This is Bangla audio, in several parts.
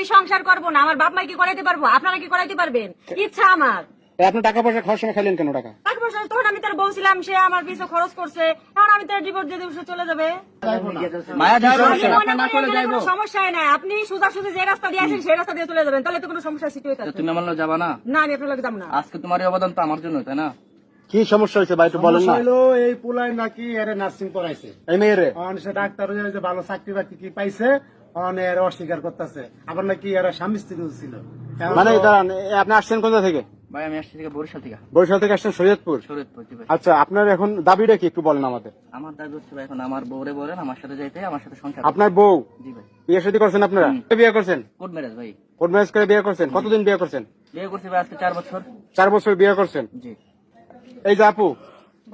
আমি সংসার করবো না, আমার বাপ মা কি করাইতে পারবো, আপনারা কি করাইতে পারবেন? ইচ্ছা আমার। আপনি টাকা পয়সা খাওয়ার সময় খাইলেন কেন টাকা? টাকা পয়সা তখন আমি তার বলছিলাম, সে আমার পিছু খরচ করছে, এখন আমি তার ডিভোর্স দিয়ে দিব, সে চলে যাবে। সমস্যাই নাই, আপনি সোজাসুজি যে রাস্তা দিয়ে আছেন সেই রাস্তা দিয়ে চলে যাবেন, তাহলে তো কোনো সমস্যা সৃষ্টি হইতে। তুমি আমার যাবা না? না, আমি আপনার লোক যাবো না। আজকে তোমার অবদান তো আমার জন্য, তাই না? কি সমস্যা হয়েছে ভাই, একটু বলেন না। এই পুলাই নাকি এর নার্সিং পড়াইছে, এই মেয়েরে সে ডাক্তার হয়ে যে ভালো চাকরি বাকরি কি পাইছে, এর অস্বীকার করতেছে। আবার নাকি এরা স্বামী স্ত্রী ছিল। মানে দাঁড়ান, আপনি আসছেন কোথা থেকে? ভাই আমি আসছি থেকে বরিশাল থেকে। বরিশাল থেকে আসছেন শরীয়তপুর? শরীয়তপুর। আচ্ছা, আপনার এখন দাবিটা কি একটু বলেন আমাদের। আমার দাবি হচ্ছে ভাই, এখন আমার বউরে বলেন আমার সাথে যাইতে, আমার সাথে সংসার। আপনার বউ? জি ভাই। বিয়ে শাদী করছেন আপনারা? বিয়ে করছেন? কোর্ট ম্যারেজ ভাই। কোর্ট ম্যারেজ করে বিয়ে করছেন? কতদিন বিয়ে করছেন? বিয়ে করছি ভাই আজকে 4 বছর। 4 বছর বিয়ে করছেন? জি। এই যে আপু,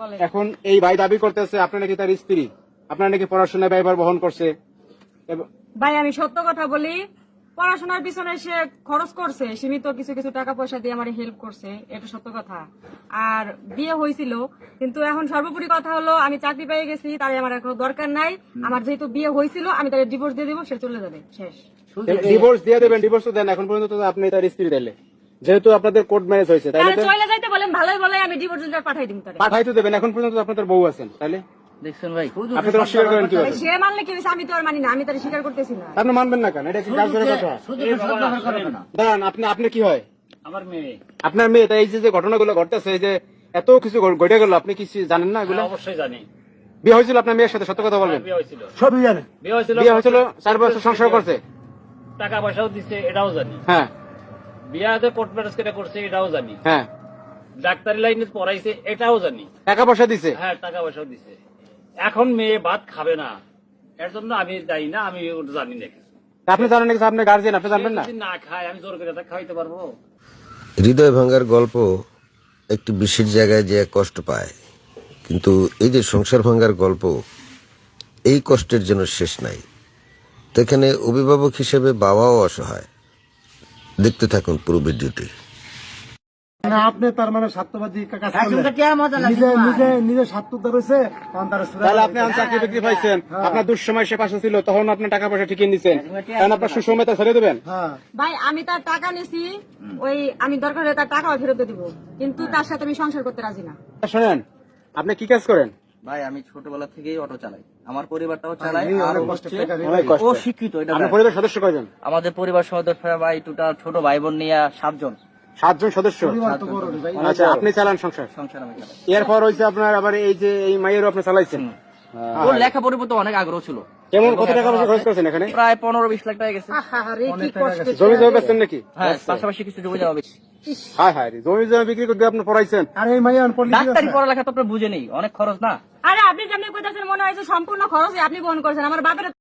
বলেন। এখন এই ভাই দাবি করতেছে আপনার নাকি তার স্ত্রী, আপনার নাকি পড়াশোনায় ব্যয়ভার বহন করছে। ভাই আমি সত্য কথা বলি, পড়াশোনার পিছনে সে খরচ করছে, সীমিত কিছু কিছু টাকা পয়সা দিয়ে আমার হেল্প করছে, এটা সত্য কথা। আর বিয়ে হয়েছিল, কিন্তু এখন সর্বোপরি কথা হলো আমি চাকরি পেয়ে গেছি, তাই আমার এখন দরকার নাই। আমার যেহেতু বিয়ে হয়েছিল, আমি তার ডিভোর্স দিয়ে দিব, সে চলে যাবে, শেষ। ডিভোর্স দিয়ে দেবেন? ডিভোর্স তো দেন, এখন পর্যন্ত তো আপনি তার স্ত্রী দিলে, যেহেতু আপনাদের কোর্ট ম্যারেজ হয়েছে, তাহলে তো চলে যাইতে বলেন, ভালোই বলে আমি ডিভোর্স পাঠাই দিব তারে। পাঠাই তো দেবেন, এখন পর্যন্ত তো আপনাদের বউ আছেন, তাহলে দেখছেন ভাই, আপনি তো অস্বীকার করেন কি? সে মানলে কি হয়েছে, আমি তো আর মানি না, আমি তার স্বীকার করতেছি না। আপনি মানবেন না কেন? এটা কি কাজের কথা? দাঁড়ান, আপনি কি হয়? আমার মেয়ে। আপনার মেয়ে? তাই এই যে ঘটনাগুলো ঘটতেছে, এই যে এত কিছু ঘটে গেল, আপনি কিছু জানেন না এগুলো? অবশ্যই জানি। বিয়ে হয়েছিল আপনার মেয়ের সাথে? সত্য কথা বলবেন। বিয়ে হয়েছিল, সবই জানেন। বিয়ে হয়েছিল, বিয়ে হয়েছিল, 4 বছর সংসার করছে, টাকা পয়সাও দিচ্ছে, এটাও জানি। হ্যাঁ বিয়াতে কোর্ট ম্যারেজ করে করছে, এটাও জানি। হ্যাঁ। ডাক্তারি লাইনে পড়াইছে, এটাও জানি। টাকা পয়সা দিছে? হ্যাঁ, টাকা পয়সাও দিছে। এখন মেয়ে ভাত খাবে না, এর জন্য আমি দায়ী না, আমি ওটা জানি না। আপনি জানেন নাকি? আপনি গার্জিয়ান, আপনি জানবেন না? যদি না খায়, আমি জোর করে তাকে খাওয়াইতে পারবো? হৃদয় ভাঙার গল্প একটি বিশেষ জায়গায় যে কষ্ট পায়, কিন্তু এই যে সংসার ভাঙার গল্প, এই কষ্টের জন্য শেষ নাই। তো এখানে অভিভাবক হিসেবে বাবাও অসহায়। দেখতে থাকুন পুরো ভিডিওটি। না, আপনি তার মানে স্বার্থবাদী কাজ করলেন, নিজে স্বার্থ ধরেছে। তাহলে আপনি চাকরি বিক্রি পাইছেন, আপনার দুঃসময় সে পাশে ছিল, তখন আপনি টাকা পয়সা ঠিকই নিচ্ছেন, কারণ আপনার সুসময় তা ছেড়ে দেবেন? ভাই আমি তার টাকা নিছি, ওই আমি দরকার হলে তার টাকাও ফেরত দিব, কিন্তু তার সাথে আমি সংসার করতে রাজি না। শোনেন, আপনি কি কাজ করেন? ভাই আমি ছোটবেলা থেকেই অটো চালাই, আমার পরিবারটাও চালাই। আর হচ্ছে ও শিক্ষিত। এটা আপনার পরিবার সদস্য কয়জন? আমাদের পরিবার সদস্য ভাই টোটাল ছোট ভাই বোন নিয়ে 7 জন। 7 জন সদস্য? আচ্ছা, আপনি চালান সংসার? সংসার আমি চালাই। এরপর হয়েছে আপনার আবার এই যে এই মাইয়েরও আপনি চালাইছেন। ওর লেখাপড়ার প্রতি অনেক আগ্রহ ছিল। কেমন, কত টাকা পয়সা খরচ করেছেন এখানে? প্রায় 15-20 লাখ টাকা গেছে। আরে কি কষ্ট। জমি জমা বেচছেন নাকি? হ্যাঁ, পাশাপাশি কিছু জমি জমা বেশি। হায় হায় রে, জমি জমা বিক্রি করে আপনি পড়াইছেন? আর এই মাইয়া ডাক্তারি পড়ালেখা তো আপনার বুঝে নেই, অনেক খরচ না? আরে আপনি যেমনি কইতাছেন মনে হয় যে সম্পূর্ণ খরচ আপনি বহন করেছেন, আমার বাপের